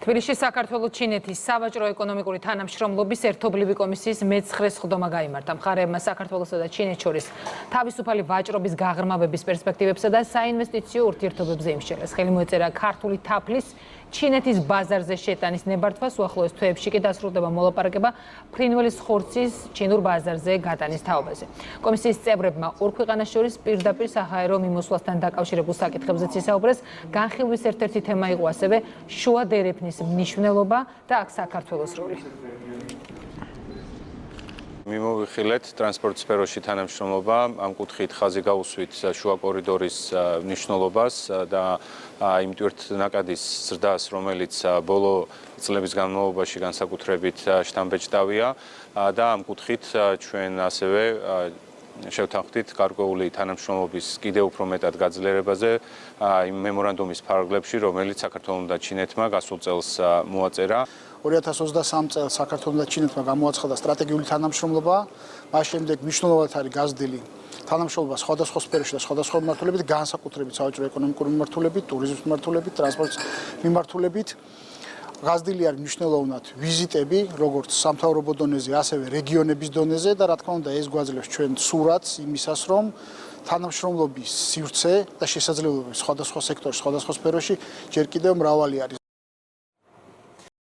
თბილისში საქართველო-ჩინეთის სავაჭრო ეკონომიკური თანამშრომლობის ერთობლივი კომისიის მე-9 სხდომა გაიმართა. მხარეებმა საქართველოსა და ჩინეთს შორის თავისუფალი ვაჭრობის გაღრმავების პერსპექტივებსა და საინვესტიციო ურთიერთობებზე იმსჯელეს. ხელი მოეწერა ქართული თაფლის ჩინეთის ბაზარზე შეტანის ნებართვას. უახლოეს თვეებში კი დასრულდება მოლაპარაკება ფრინველის ხორცის ჩინურ ბაზარზე გატანის თაობაზე. კომისიის წევრებმა ორ ქვეყანას შორის პირდაპირ საჰაერო მიმოსვლასთან დაკავშირებულ საკითხებზეც ისაუბრეს. განხილვის ერთ-ერთი თემა იყო ასევე შუა დერეფნის მნიშვნელობა და აქ საქართველოს როლი. მიმოვიხილეთ ტრანსპორტ სფეროში თანამშრომლობა, ამ კუთხით ხაზი გაუსვით შუა კორიდორის მნიშვნელობას და იმ ტვირთნაკადის ზრდას, რომელიც ბოლო წლების განმავლობაში განსაკუთრებით შთამბეჭდავია და ამ კუთხით ჩვენ ასევე შევთანხმდით გარკვეული თანამშრომლობის კიდევ უფრო მეტად გაძლიერებაზე იმ მემორანდუმის ფარგლებში, რომელიც საქართველოს და ჩინეთმა გასულ წელს მოაწერა. 2023 წელს საქართველოს და ჩინეთმა გამოაცხადა სტრატეგიული თანამშრომლობა, მას შემდეგ მნიშვნელოვნად არის გაზრდილი თანამშრომლობა სხვადასხვა სფეროში და სხვადასხვა მიმართულებით, განსაკუთრებით სავაჭრო ეკონომიკური მიმართულებით, ტურიზმის მიმართულებით, ტრანსპორტის მიმართულებით. გაზრდილი არის მნიშვნელოვნად ვიზიტები, როგორც სამთავრობო დონეზე, ასევე რეგიონების დონეზე და რა თქმა უნდა ეს გვაძლევს ჩვენ სურათს იმისას, რომ თანამშრომლობის სივრცე და შესაძლებლობები სხვადასხვა სექტორში, სხვადასხვა სფეროში ჯერ კიდევ მრავალი არის.